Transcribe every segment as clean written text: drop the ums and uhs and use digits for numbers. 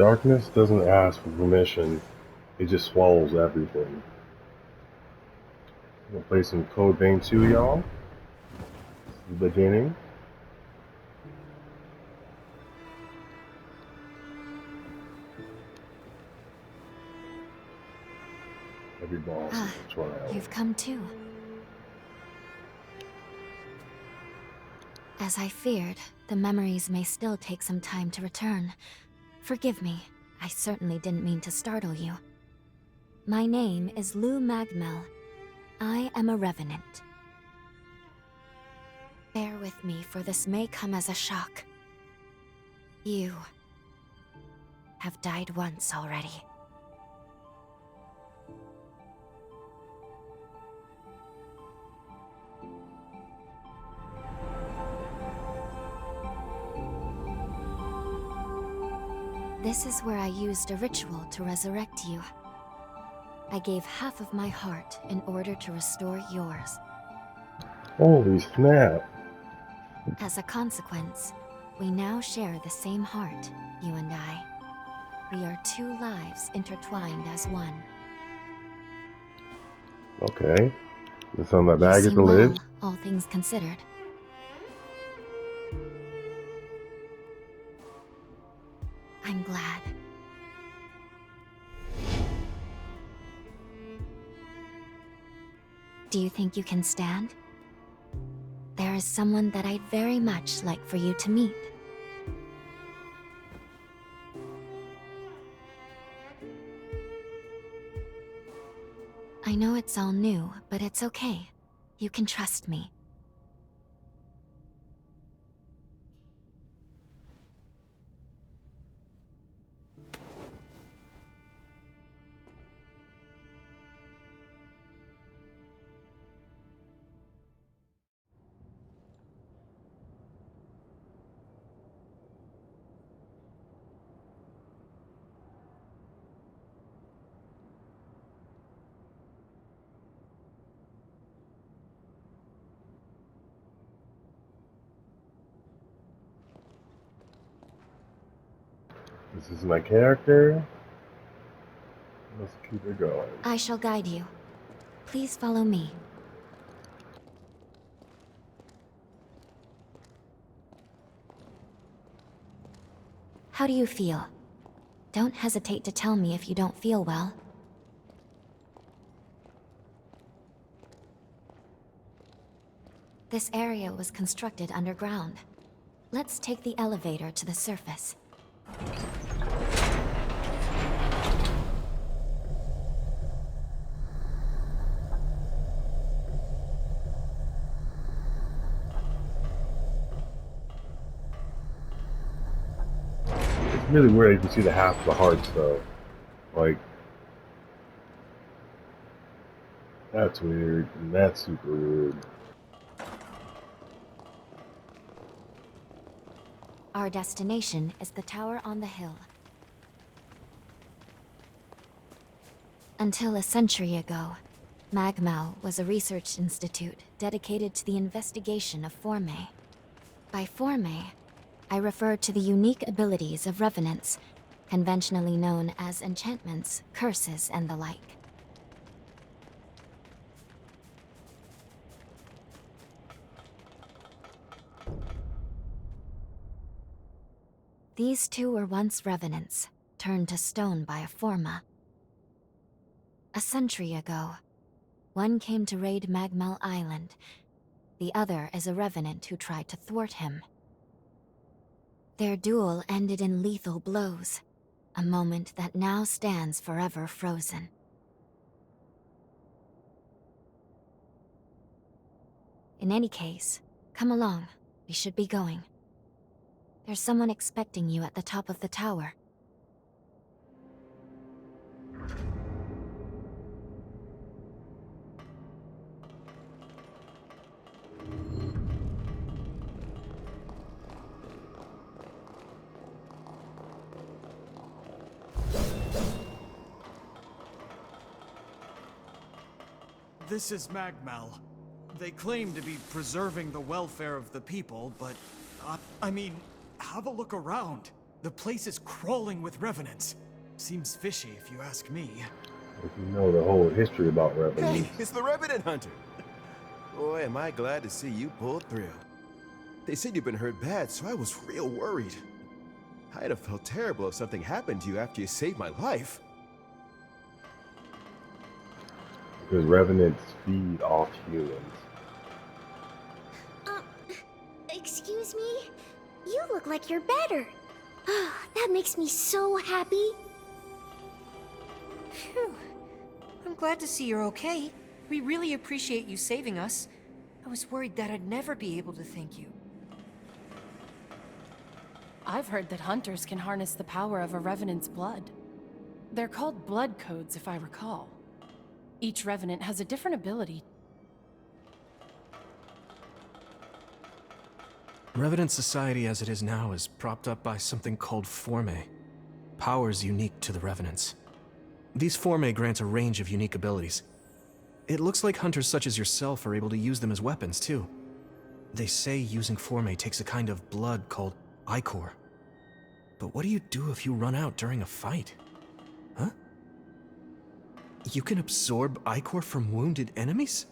Darkness doesn't ask for permission, it just swallows everything. I'm gonna play some Code Vein 2, y'all. This is the beginning. Every boss is a trial. You've come too. As I feared, the memories may still take some time to return. Forgive me, I certainly didn't mean to startle you. My name is Lou Magmel. I am a revenant. Bear with me, for this may come as a shock. You have died once already. This is where I used a ritual to resurrect you. I gave half of my heart in order to restore yours. Holy snap. As a consequence, we now share the same heart, you and I. We are two lives intertwined as one. Okay. This on my You bag is seem the well, lid. all things considered. I'm glad. Do you think you can stand? There is someone that I'd very much like for you to meet. I know it's all new, but it's okay. You can trust me. This is my character. Let's keep it going. I shall guide you. Please follow me. How do you feel? Don't hesitate to tell me if you don't feel well. This area was constructed underground. Let's take the elevator to the surface. It's really weird you can see the half of the hearts though. Like, that's weird, and that's super weird. Our destination is the tower on the hill. Until a century ago, Magmau was a research institute dedicated to the investigation of Forme. By Forme, I refer to the unique abilities of revenants, conventionally known as enchantments, curses, and the like. These two were once revenants, turned to stone by a Forma. A century ago, one came to raid Magmel Island. The other is a revenant who tried to thwart him. Their duel ended in lethal blows, a moment that now stands forever frozen. In any case, come along. We should be going. There's someone expecting you at the top of the tower. This is Magmal. They claim to be preserving the welfare of the people, but, I mean, have a look around. The place is crawling with revenants. Seems fishy if you ask me. If you know the whole history about Hey, revenants. it's the Revenant Hunter. Boy, am I glad to see you pulled through. They said you've been hurt bad, so I was real worried. I'd have felt terrible if something happened to you after you saved my life. Because revenants feed off humans. Excuse me? You look like you're better. That makes me so happy. Phew. I'm glad to see you're okay. We really appreciate you saving us. I was worried that I'd never be able to thank you. I've heard that hunters can harness the power of a revenant's blood. They're called blood codes, if I recall. Each revenant has a different ability. Revenant society as it is now is propped up by something called Forme. Powers unique to the Revenants. These Forme grant a range of unique abilities. It looks like hunters such as yourself are able to use them as weapons, too. They say using Forme takes a kind of blood called Ichor. But what do you do if you run out during a fight? Huh? You can absorb Ichor from wounded enemies?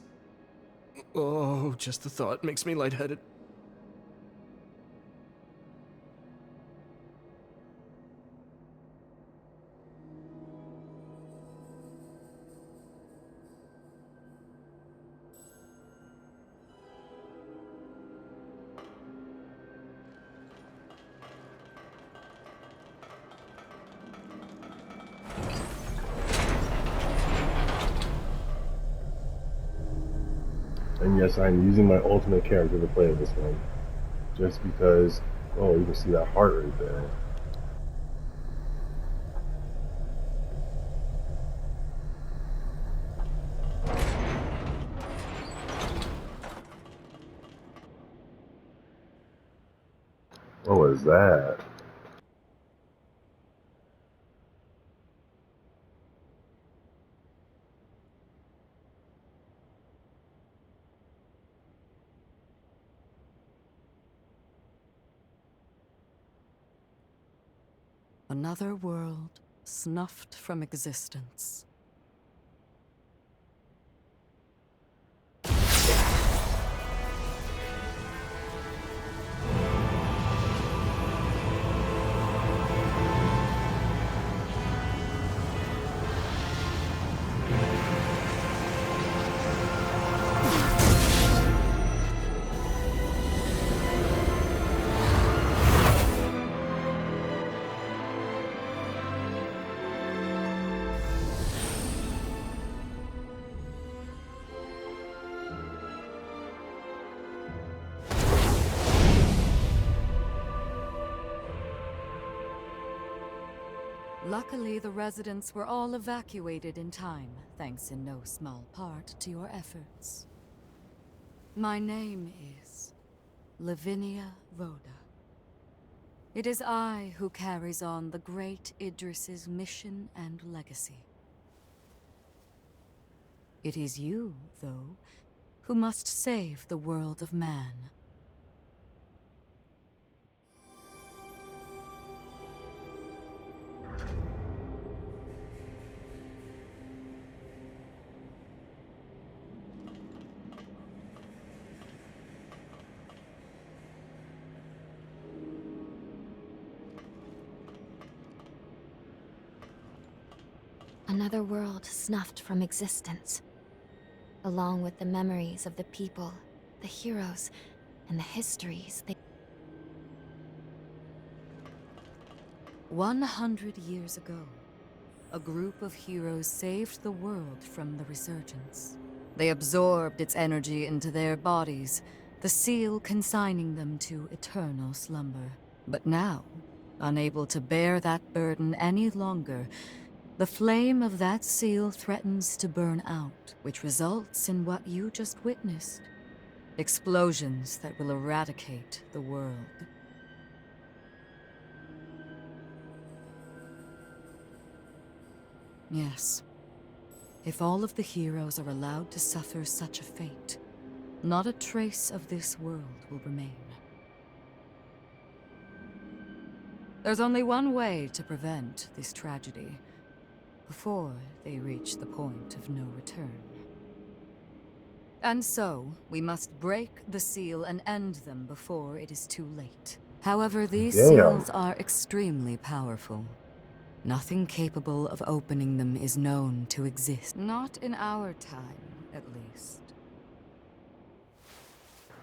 Oh, just the thought makes me lightheaded. And yes, I'm using my ultimate character to play this one. Just because, oh, you can see that heart right there. What was that? Another world snuffed from existence. Luckily, the residents were all evacuated in time, thanks in no small part to your efforts. My name is Lavinia Rhoda. It is I who carries on the great Idris's mission and legacy. It is you, though, who must save the world of man. Another world snuffed from existence, along with the memories of the people, the heroes, and the histories they... 100 years ago, a group of heroes saved the world from the resurgence. They absorbed its energy into their bodies, the seal consigning them to eternal slumber. But now, unable to bear that burden any longer, the flame of that seal threatens to burn out, which results in what you just witnessed. Explosions that will eradicate the world. Yes. If all of the heroes are allowed to suffer such a fate, not a trace of this world will remain. There's only one way to prevent this tragedy, before they reach the point of no return. And so, we must break the seal and end them before it is too late. However, these Damn. seals are extremely powerful. Nothing capable of opening them is known to exist. Not in our time, at least.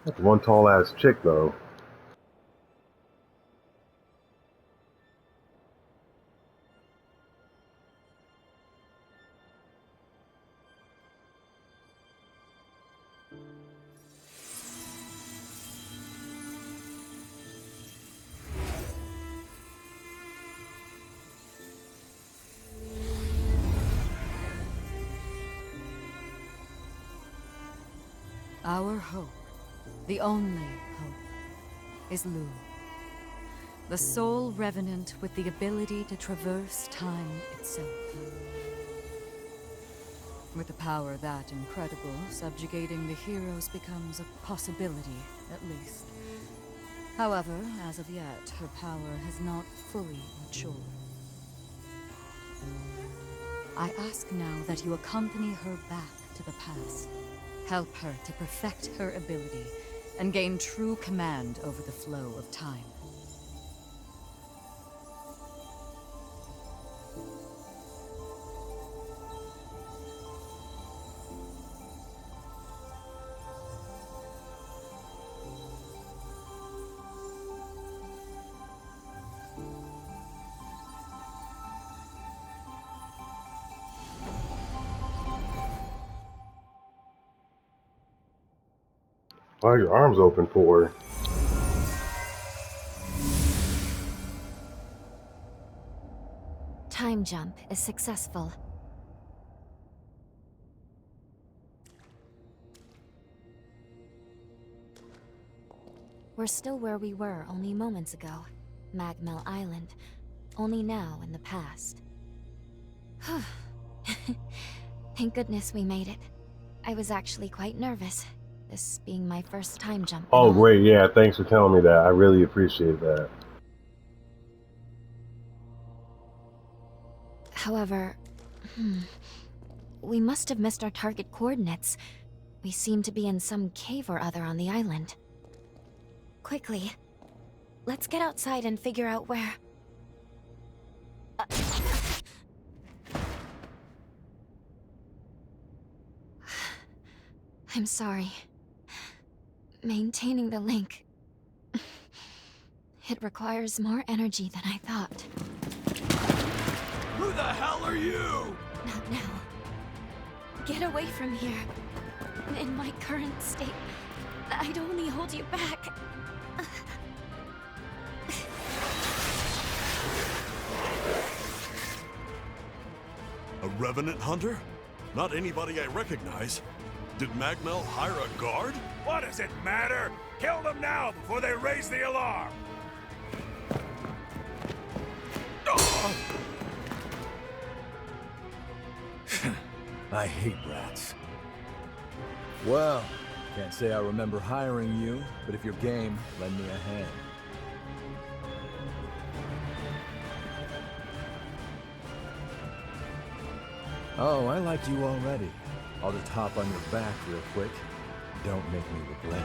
That's one tall ass chick though. Our hope, the only hope, is Lu. The sole revenant with the ability to traverse time itself. With a power that incredible, subjugating the heroes becomes a possibility, at least. However, as of yet, her power has not fully matured. I ask now that you accompany her back to the past. Help her to perfect her ability and gain true command over the flow of time. Why are your arms open for? Time jump is successful. We're still where we were only moments ago. Magmel Island. Only now in the past. Thank goodness we made it. I was actually quite nervous, this being my first time jump. Oh great, yeah, thanks for telling me that. I really appreciate that. However, we must have missed our target coordinates. We seem to be in some cave or other on the island. Quickly, let's get outside and figure out where... I'm sorry. Maintaining the link... It requires more energy than I thought. Who the hell are you? Not now. Get away from here. In my current state, I'd only hold you back. A revenant hunter? Not anybody I recognize. Did Magmel hire a guard? What does it matter? Kill them now before they raise the alarm! I hate rats. Well, can't say I remember hiring you, but if you're game, lend me a hand. Oh, I like you already. I'll just hop on your back real quick. Don't make me regret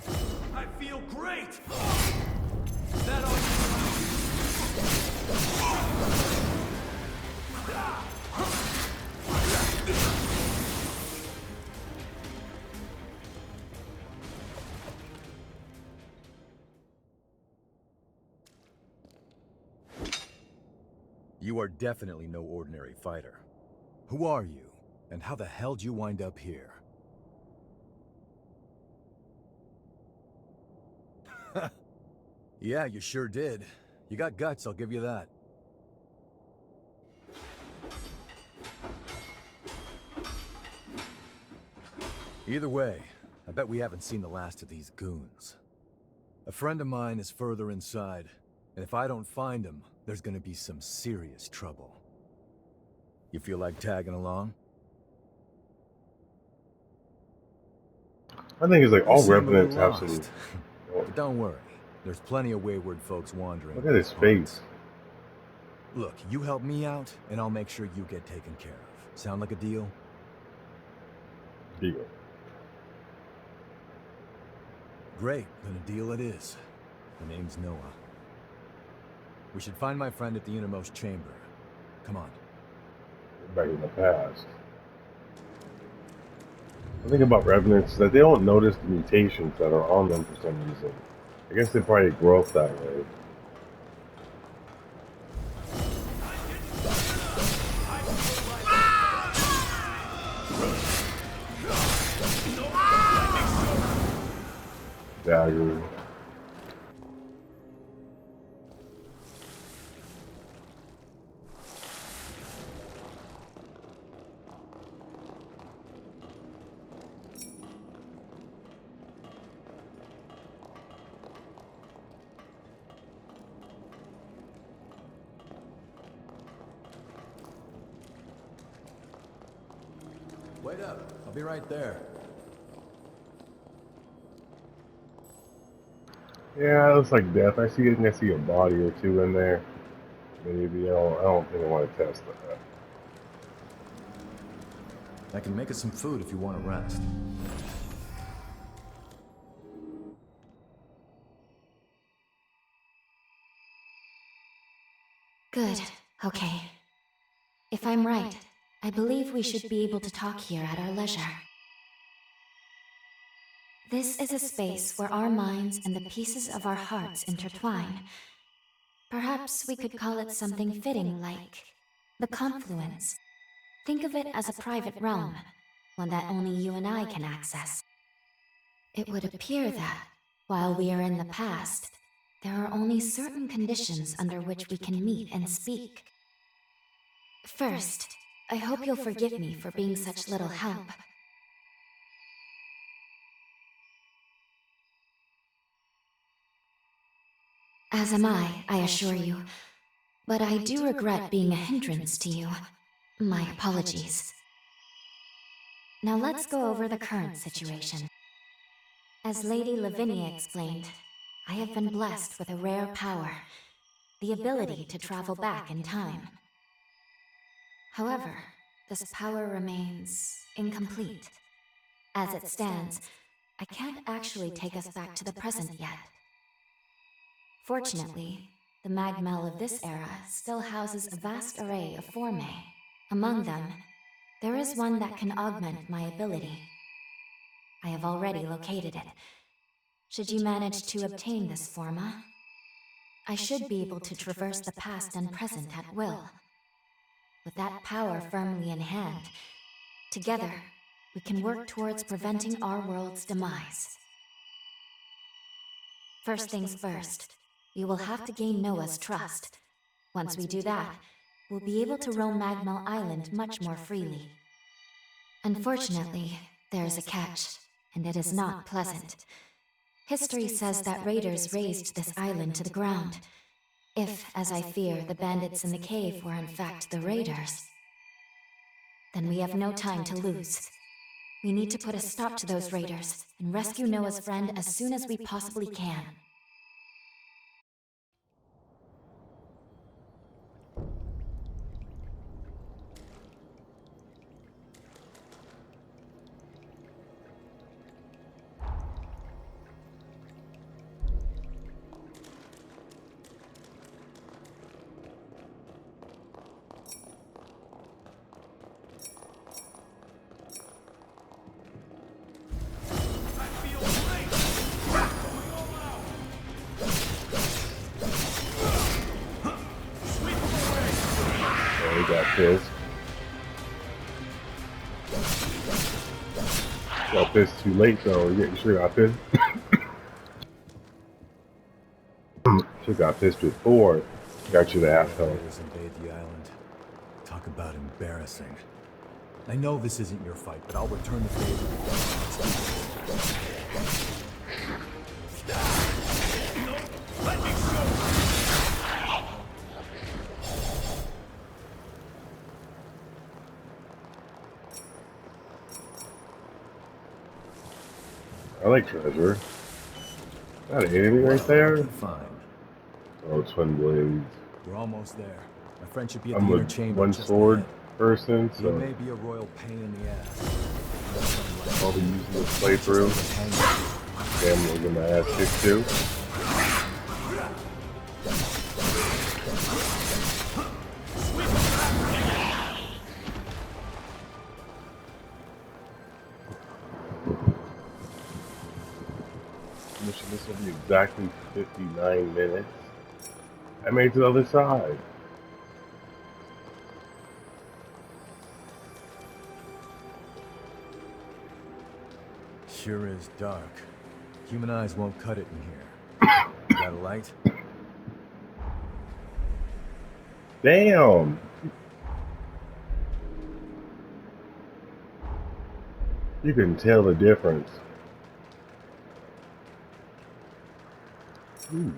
it. I feel great! That ought You are definitely no ordinary fighter. Who are you, and how the hell did you wind up here? Yeah, you sure did. You got guts, I'll give you that. Either way, I bet we haven't seen the last of these goons. A friend of mine is further inside, and if I don't find him, there's gonna be some serious trouble. You feel like tagging along? I think it's like all You seem a revenants little have some lost. But don't worry, there's plenty of wayward folks wandering. Look at his face. Look, you help me out, and I'll make sure you get taken care of. Sound like a deal? Deal. Great, then a deal it is. The name's Noah. We should find my friend at the innermost chamber. Come on. Back in the past. The thing about revenants is that they don't notice the mutations that are on them for some reason. I guess they probably grow up that way. Dagger. Wait up, I'll be right there. Yeah, it looks like death. I think I see a body or two in there. Maybe I don't think I want to test that. I can make us some food if you want to rest. Good. Okay. If I'm right, I believe we should be able to talk here at our leisure. This is a space where our minds and the pieces of our hearts intertwine. Perhaps we could call it something fitting like the confluence. Think of it as a private realm, one that only you and I can access. It would appear that, while we are in the past, there are only certain conditions under which we can meet and speak. First, I hope you'll forgive me for being such little help. As am I assure you. But I do regret being a hindrance to you. My apologies. Now let's go over the current situation. As Lady Lavinia explained, I have been blessed with a rare power, the ability to travel back in time. However, this power remains incomplete. As it stands, I can't actually take us back to the present yet. Fortunately, the Magmel of this era still houses a vast array of formae. Among them, there is one that can augment my ability. I have already located it. Should you manage to obtain this forma, I should be able to traverse the past and present at will. With that power firmly in hand, together, we can work towards preventing our world's demise. First things first, we will have to gain Noah's trust. Once we do that, we'll be able to roam Magmel Island much more freely. Unfortunately, there is a catch, and it is not pleasant. History says that raiders razed this island to the ground. If, as I fear, the bandits in the cave were in fact the raiders, then we have no time to lose. We need to put a stop to those raiders and rescue Noah's friend as soon as we possibly can. Got pissed. Got pissed too late though. You sure got pissed? Should got pissed before. Got you the asshole. Invade the island. Talk about embarrassing. I know this isn't your fight, but I'll return the favor. Let me show you! I like treasure. That an enemy right there? Fine. Oh, twin blades. We're almost there. My friend should be at I'm the a inner chamber one just sword ahead. person, He so may be a royal pain in the ass. I'll be using this playthrough. Damn, I'm gonna get my ass kicked too. Mission, this will be exactly 59 minutes. I made it to the other side. Sure is dark. Human eyes won't cut it in here. Got a light? Damn! You can tell the difference. Ooh.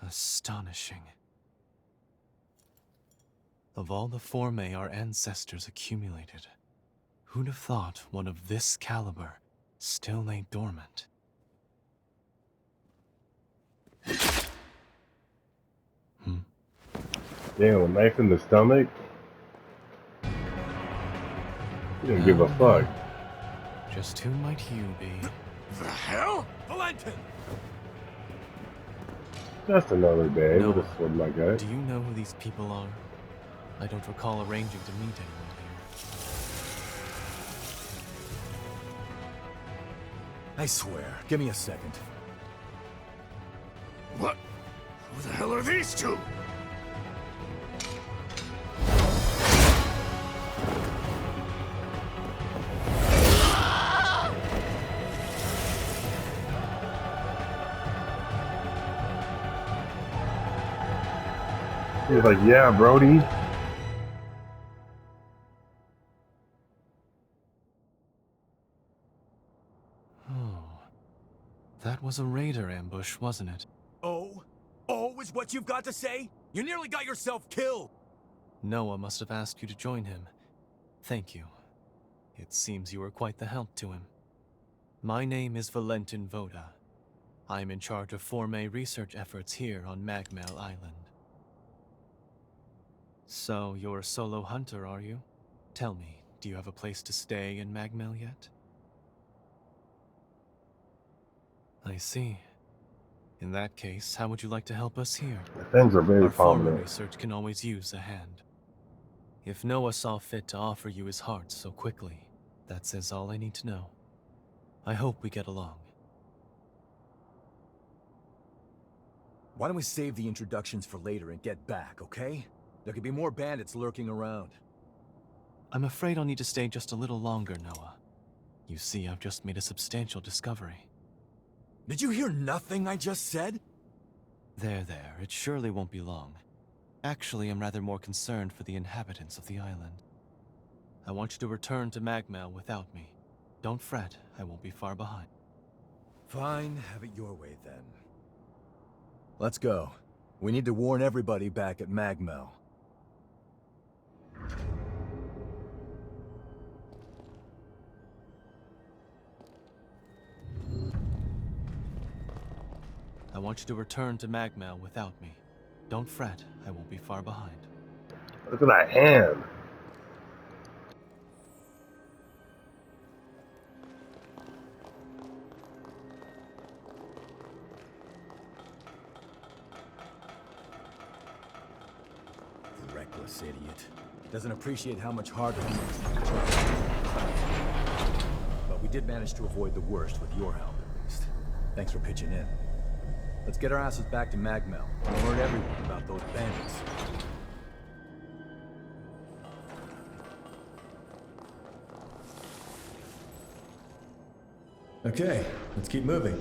Astonishing. Of all the formae our ancestors accumulated, who'd have thought one of this caliber still lay dormant? Damn, a knife in the stomach? You didn't give a fuck. Just who might you be? The hell? Valentin! Just another day No. with a sword in my gut. Do you know who these people are? I don't recall arranging to meet anyone here. I swear. Give me a second. What? Who the hell are these two? He was like, yeah, Brody. Oh. That was a raider ambush, wasn't it? Oh? Oh is what you've got to say? You nearly got yourself killed! Noah must have asked you to join him. Thank you. It seems you were quite the help to him. My name is Valentin Voda. I'm in charge of Forme research efforts here on Magmel Island. So, you're a solo hunter, are you? Tell me, do you have a place to stay in Magmel yet? I see. In that case, how would you like to help us here? The things are very Our former prominent. research can always use a hand. If Noah saw fit to offer you his heart so quickly, that says all I need to know. I hope we get along. Why don't we save the introductions for later and get back, okay? There could be more bandits lurking around. I'm afraid I'll need to stay just a little longer, Noah. You see, I've just made a substantial discovery. Did you hear nothing I just said? There, it surely won't be long. Actually, I'm rather more concerned for the inhabitants of the island. I want you to return to Magmel without me. Don't fret, I won't be far behind. Fine, have it your way then. Let's go. We need to warn everybody back at Magmel. I want you to return to Magmel without me. Don't fret, I won't be far behind. Look at that hand. Reckless idiot. Doesn't appreciate how much harder it is. But we did manage to avoid the worst with your help, at least. Thanks for pitching in. Let's get our asses back to Magmel and alert everyone about those bandits. Okay, let's keep moving.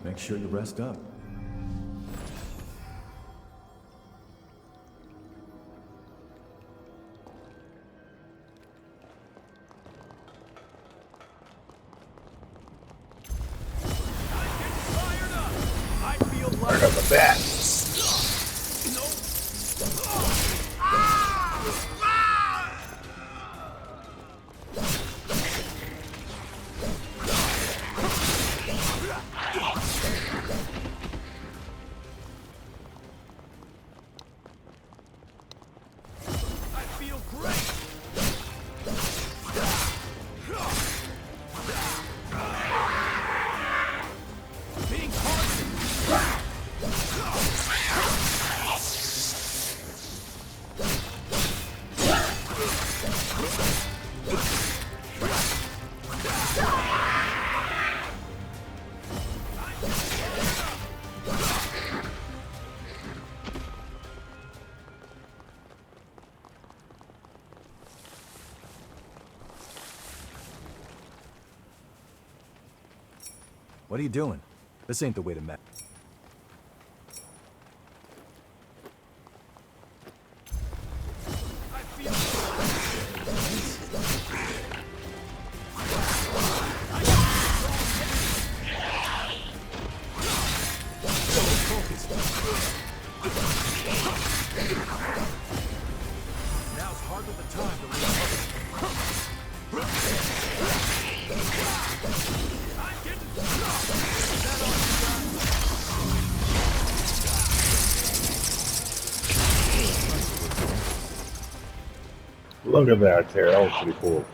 Make sure you rest up. I got the bat. What are you doing? This ain't the way to met. Now's hardly the time to recover. Look at that tear. That was pretty cool.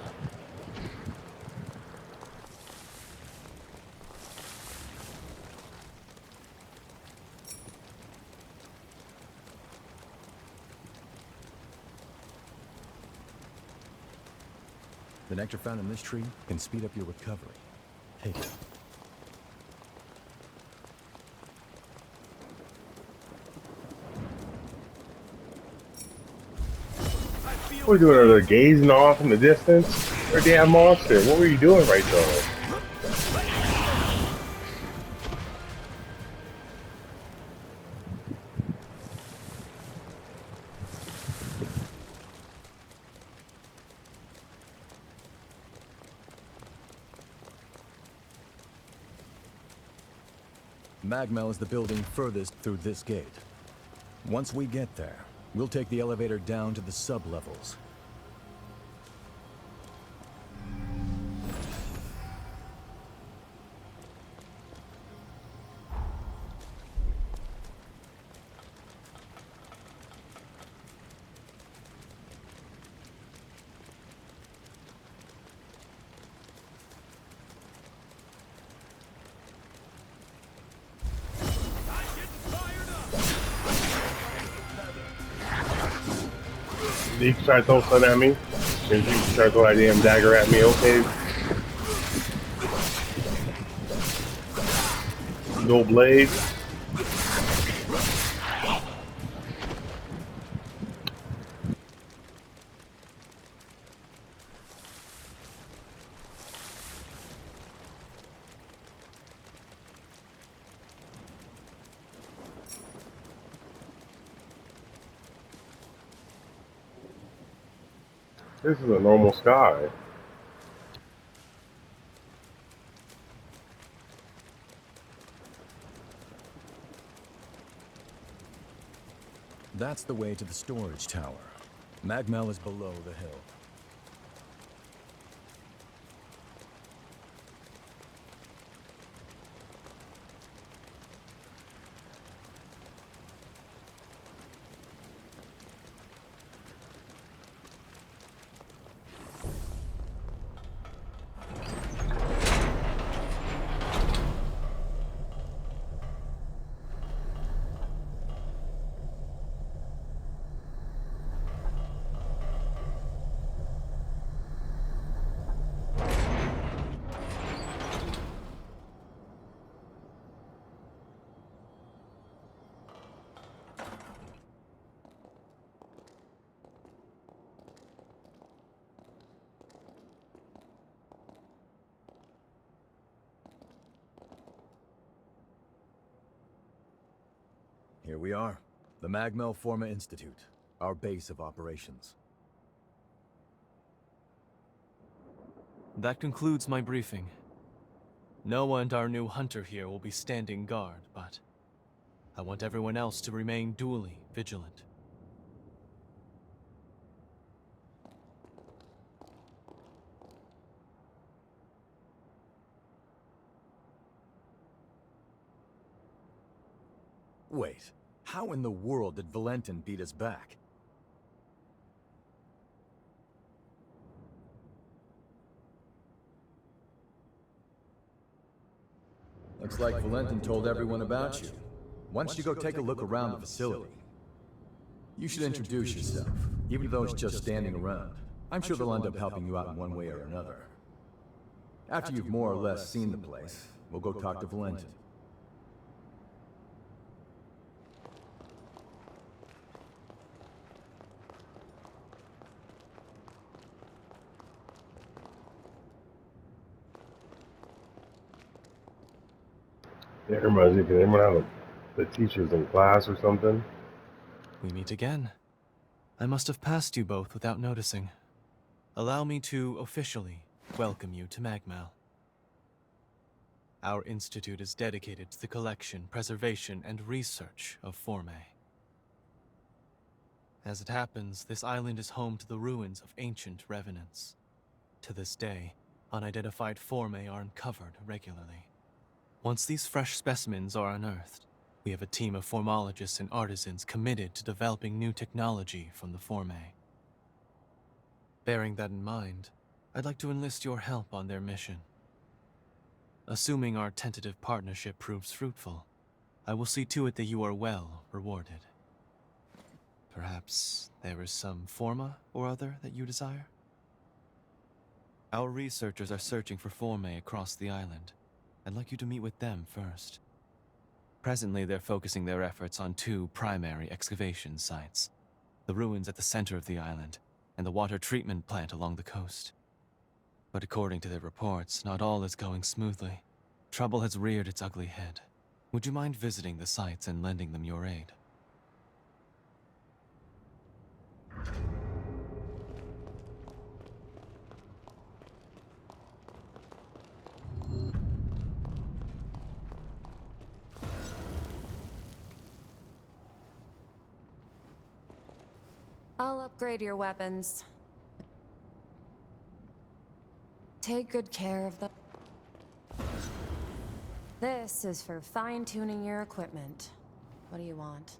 The nectar found in this tree can speed up your recovery. Take it. What were you doing over there, gazing off in the distance? You're a damn monster. What were you doing right there? Magmel is the building furthest through this gate. Once we get there, we'll take the elevator down to the sub-levels. You can try to throw something at me. You can try to throw that damn dagger at me, okay? No blade. This is a normal sky. That's the way to the storage tower. Magmel is below the hill. Here we are. The Magmel Forma Institute, our base of operations. That concludes my briefing. Noah and our new hunter here will be standing guard, but I want everyone else to remain duly vigilant. Wait, how in the world did Valentin beat us back? Looks like Valentin told everyone about you. Why don't you go take a look around the facility? You should introduce yourself, even though it's just standing around. I'm sure they'll end up helping you out in one way or another. After you've more or less seen the place, we'll go talk to Valentin. That reminds me, can anyone have the teachers in class or something? We meet again. I must have passed you both without noticing. Allow me to officially welcome you to Magmel. Our institute is dedicated to the collection, preservation, and research of Formae. As it happens, this island is home to the ruins of ancient revenants. To this day, unidentified Formae are uncovered regularly. Once these fresh specimens are unearthed, we have a team of formologists and artisans committed to developing new technology from the Formae. Bearing that in mind, I'd like to enlist your help on their mission. Assuming our tentative partnership proves fruitful, I will see to it that you are well rewarded. Perhaps there is some forma or other that you desire? Our researchers are searching for Formae across the island. I'd like you to meet with them first. Presently, they're focusing their efforts on two primary excavation sites: the ruins at the center of the island, and the water treatment plant along the coast. But according to their reports, not all is going smoothly. Trouble has reared its ugly head. Would you mind visiting the sites and lending them your aid? I'll upgrade your weapons. Take good care of them. This is for fine-tuning your equipment. What do you want?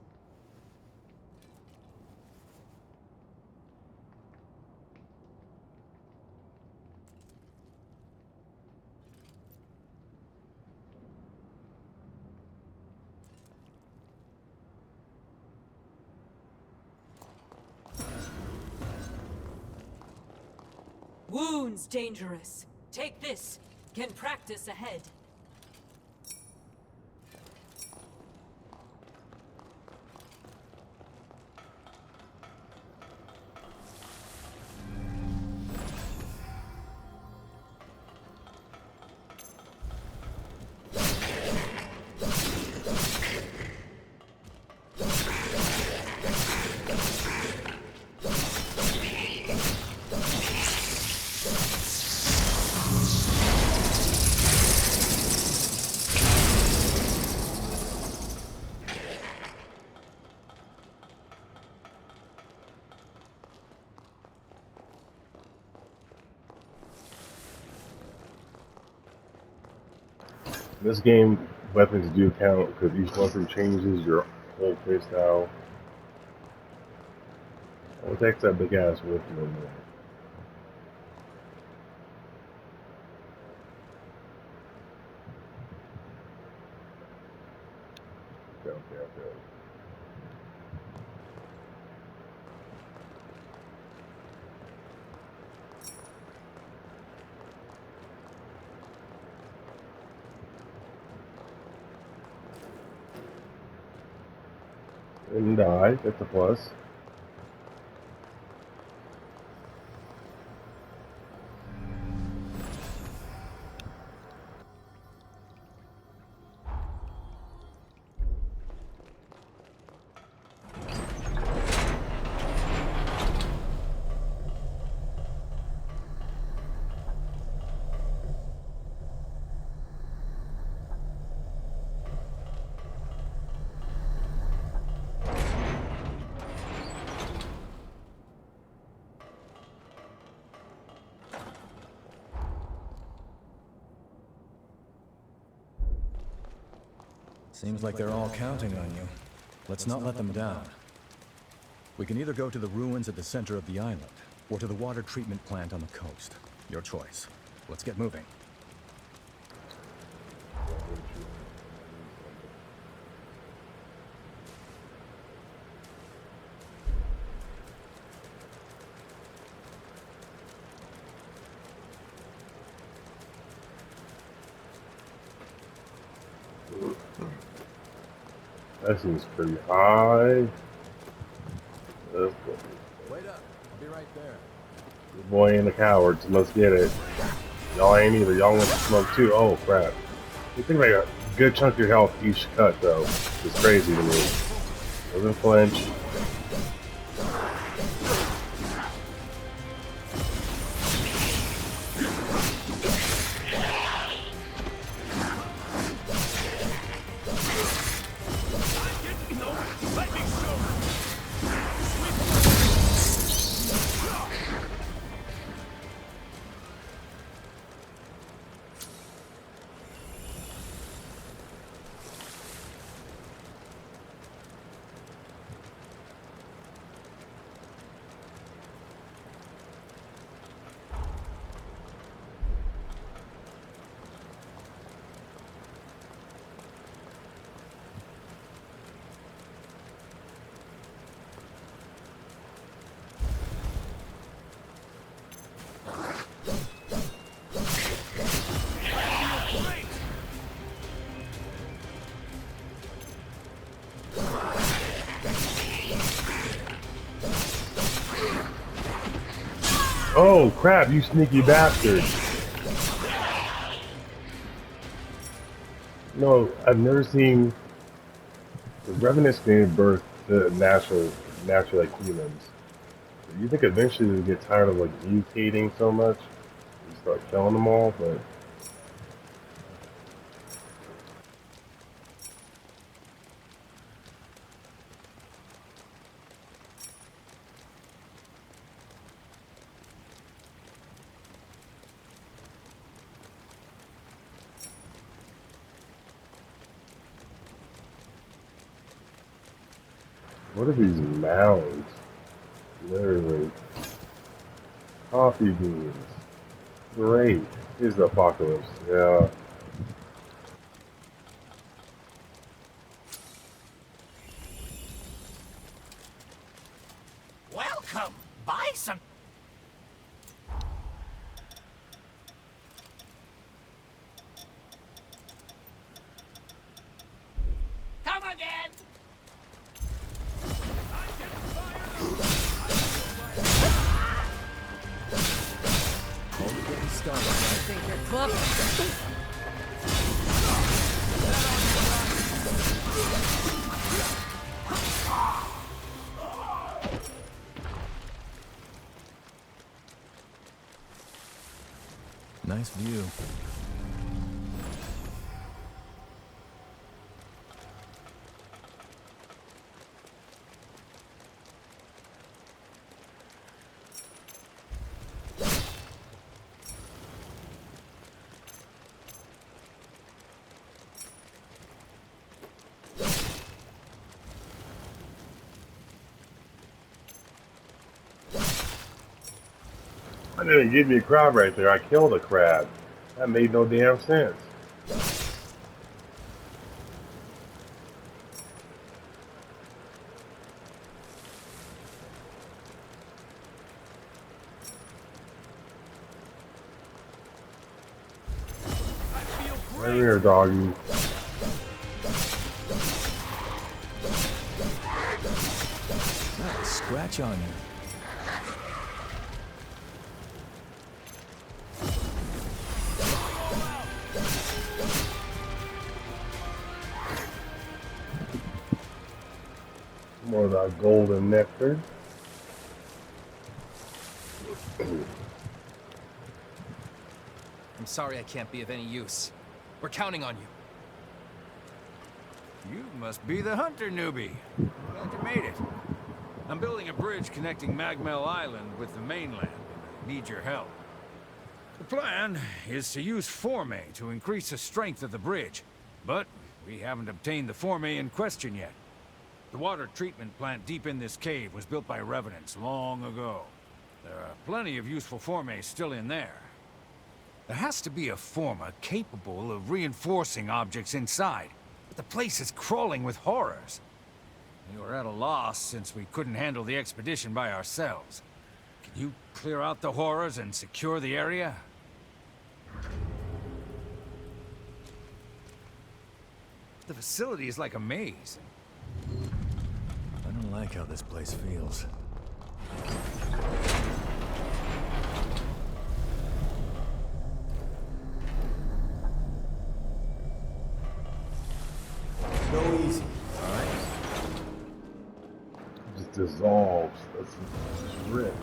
Wounds dangerous. Take this. Can practice ahead. This game, weapons do count because each weapon changes your whole playstyle. I'll take that big ass with me. Okay. And die, that's a plus. Seems like they're all counting on you. Let's not let them down. We can either go to the ruins at the center of the island, or to the water treatment plant on the coast. Your choice. Let's get moving. That seems pretty high. Let's go. Wait up. I'll be right there. Good boy and the cowards. Let's get it. Y'all ain't either. Y'all want to smoke too. Oh crap. You think like a good chunk of your health each cut though. It's crazy to me. Doesn't flinch. Oh crap, you sneaky bastard. No, I've never seen the Revenants gave birth to natural like humans. You think eventually they get tired of like mutating so much and start killing them all, but what are these mounds? Literally. Coffee beans. Great. Here's the apocalypse. Yeah. Welcome! Buy some. Come again! Only getting started. I think you're clever. Nice view. I didn't give me a crab right there. I killed a crab. That made no damn sense. Right here, doggy. Scratch on you. More of that golden nectar. I'm sorry I can't be of any use. We're counting on you. You must be the hunter newbie. Glad you made it. I'm building a bridge connecting Magmel Island with the mainland. Need your help. The plan is to use Forme to increase the strength of the bridge, but We haven't obtained the Forme in question yet. The water treatment plant deep in this cave was built by revenants long ago. There are plenty of useful Forme still in there. There has to be a Forma capable of reinforcing objects inside, but the place is crawling with horrors. We were at a loss since we couldn't handle the expedition by ourselves. Can you clear out the horrors and secure the area? The facility is like a maze. I don't like how this place feels. No easy, alright? Just dissolves. That's just rip.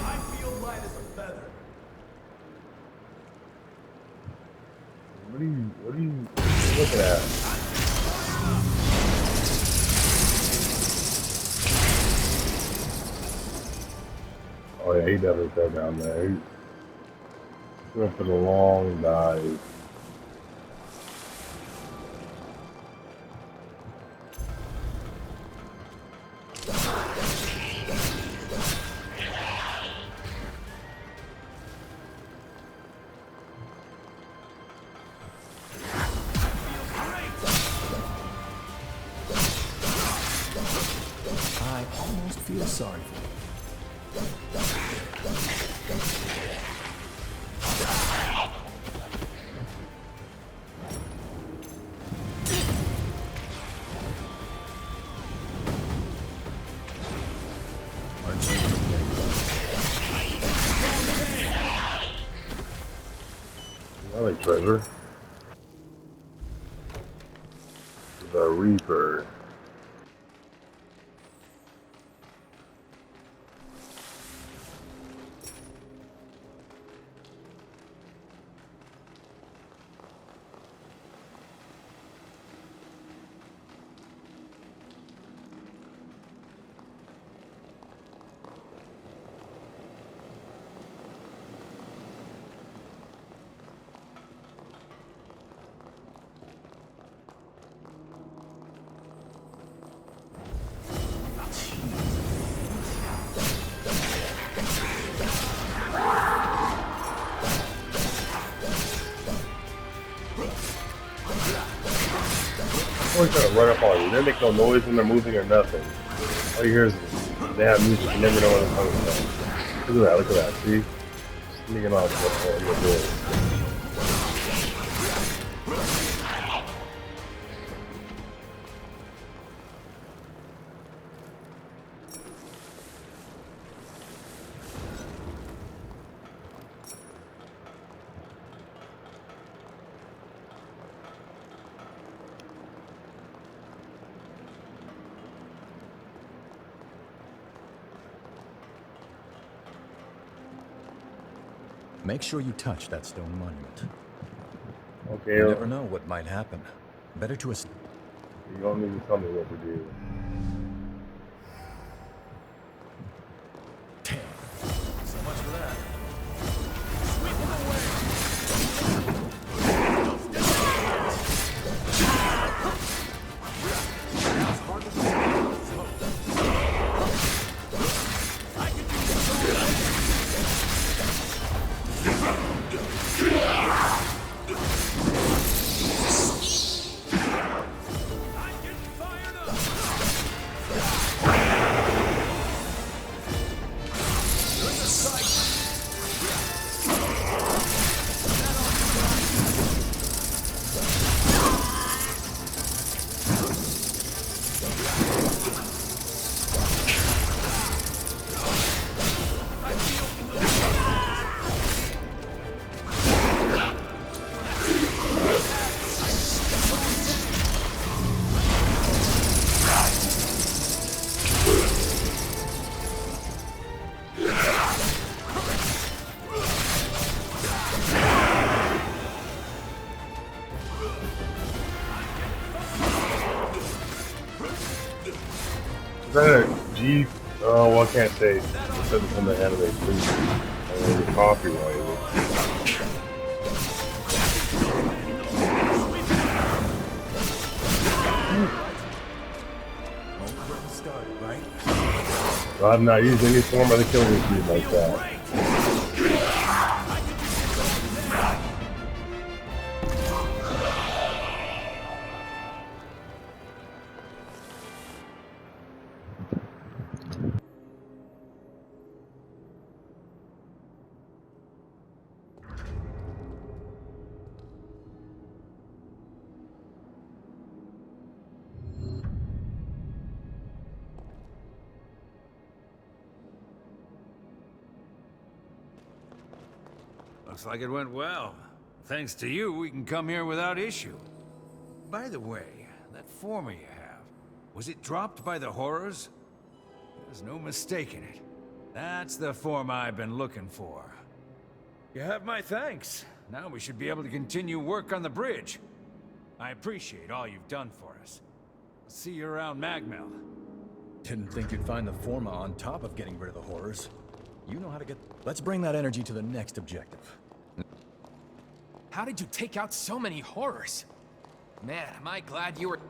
I feel light as a feather. What are you looking at? Oh yeah, he definitely fell down there. He went for the long dive. I almost feel sorry for you. I like treasure. The Reaper. Always trying to run up on you. They make no noise when they're moving or nothing. All you hear is they have music. You never know what it's coming from. Look at that. Look at that. See? Sneaking off on your board. Make sure you touch that stone monument. Okay. You never know what might happen. Better to us. You don't need to tell me what to do. So much for that. Is that a G Oh, well, I can't say. It said it's on the anime preview. The copyright. I'm not using any form of the killing machine like that. Looks like it went well. Thanks to you, we can come here without issue. By the way, that former you have, was it dropped by the horrors? There's no mistaking it. That's the form I've been looking for. You have my thanks. Now we should be able to continue work on the bridge. I appreciate all you've done for us. I'll see you around Magmel. Didn't think you'd find the Forma on top of getting rid of the horrors. You know how to get... Let's bring that energy to the next objective. How did you take out so many horrors? Man, am I glad you were...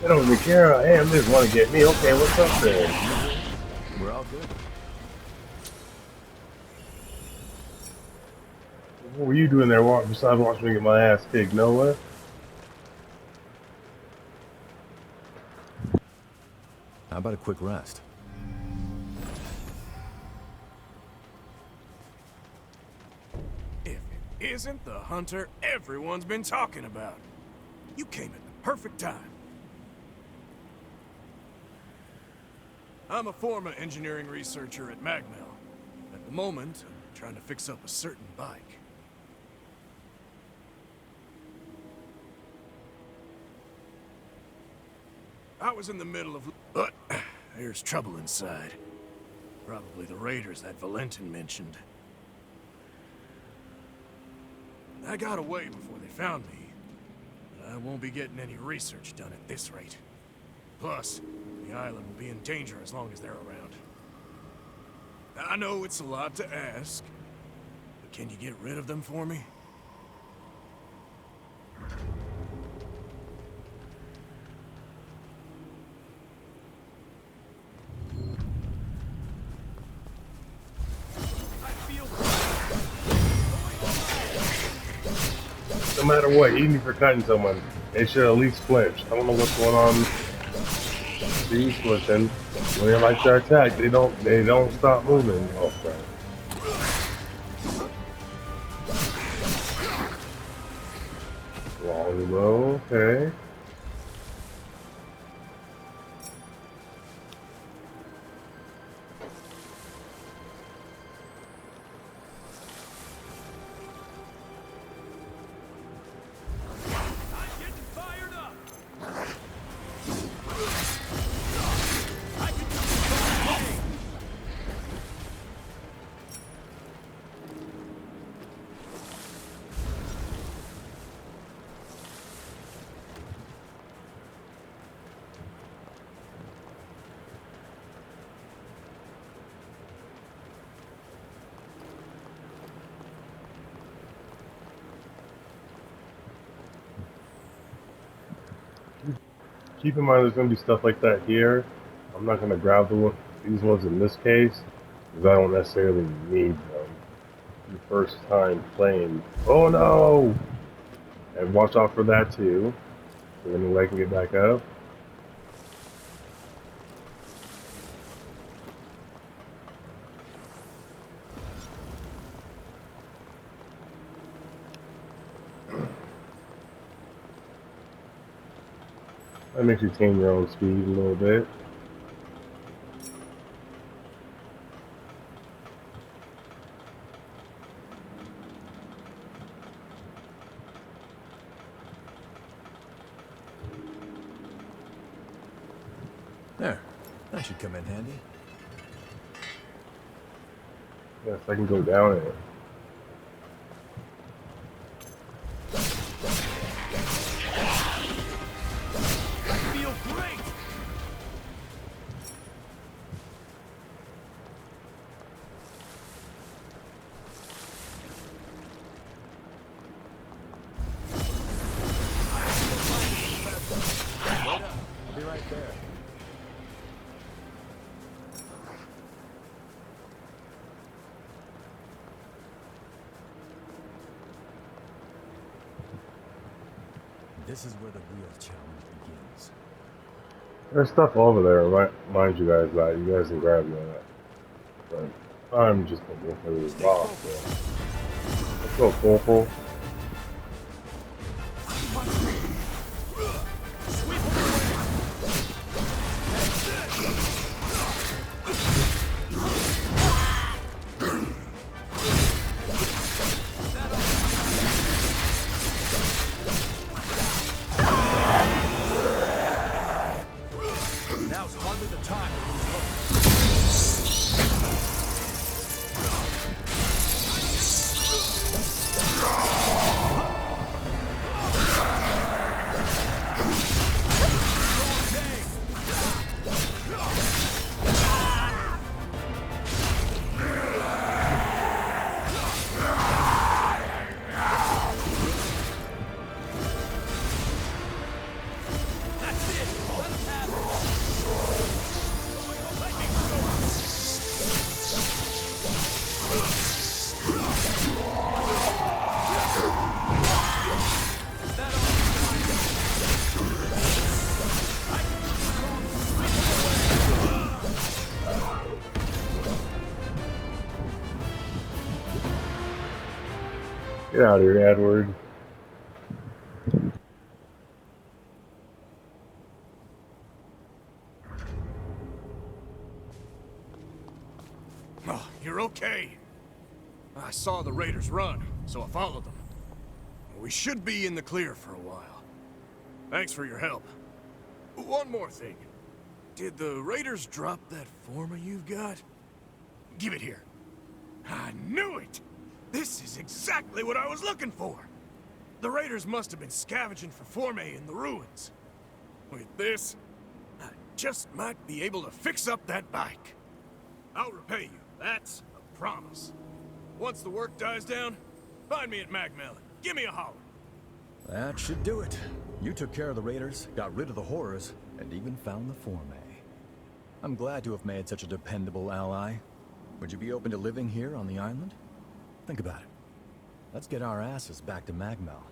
They don't even care. I am. They just want to get me. Okay, what's up there? We're all good. What were you doing there besides watching me get my ass kicked? Noah? How about a quick rest? If it isn't the hunter everyone's been talking about. You came at the perfect time. I'm a former engineering researcher at Magmel. At the moment, I'm trying to fix up a certain bike. I was in the middle of... But there's trouble inside. Probably the raiders that Valentin mentioned. I got away before they found me. But I won't be getting any research done at this rate. Plus, the island will be in danger as long as they're around. I know it's a lot to ask, but can you get rid of them for me? No matter what, even if you're cutting someone, they should at least flinch. I don't know what's going on. These flinching. When they like to attack, they don't stop moving. Oh crap. Longbow, okay. keep in mind there's gonna be stuff like that here. I'm not gonna grab these ones in this case because I don't necessarily need them. The first time playing. Oh no! And watch out for that too. So then I can get back up. That makes you tame your own speed a little bit. There. That should come in handy. Yes, I can go down it. I'll be right there. This is where the real challenge begins. There's stuff over there. Mind you guys that you guys can grab that. But I'm just gonna go for this boss. So. Let's go, Corporal. Now's hardly the time. Get out of here, Edward. Oh, you're okay. I saw the raiders run, so I followed them. We should be in the clear for a while. Thanks for your help. One more thing. Did the raiders drop that forma you've got? Give it here. I knew it! This is exactly what I was looking for! The raiders must have been scavenging for formae in the ruins. With this, I just might be able to fix up that bike. I'll repay you, that's a promise. Once the work dies down, find me at Magmel. Give me a holler. That should do it. You took care of the raiders, got rid of the horrors, and even found the formae. I'm glad to have made such a dependable ally. Would you be open to living here on the island? Think about it. Let's get our asses back to Magmel.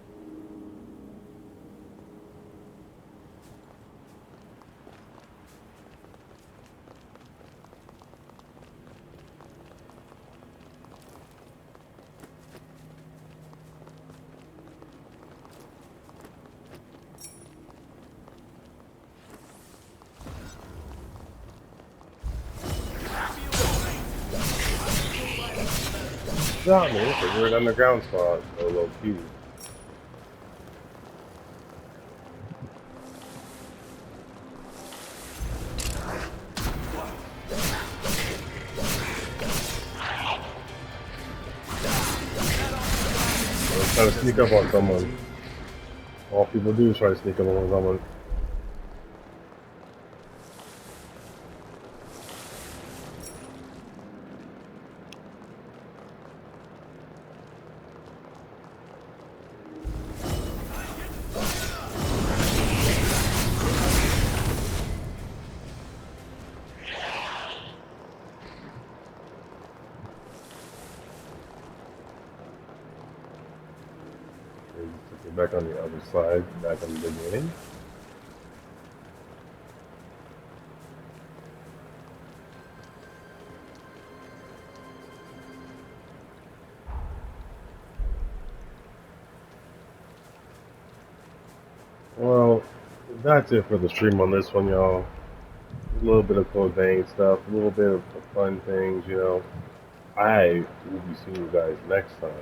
Shot me. It's a weird underground spot. So low key. I'm trying to sneak up on someone. All people do is try to sneak up on someone. We're back on the other side, back on the beginning. Well, that's it for the stream on this one, y'all. A little bit of cocaine stuff, a little bit of fun things, you know. I will be seeing you guys next time.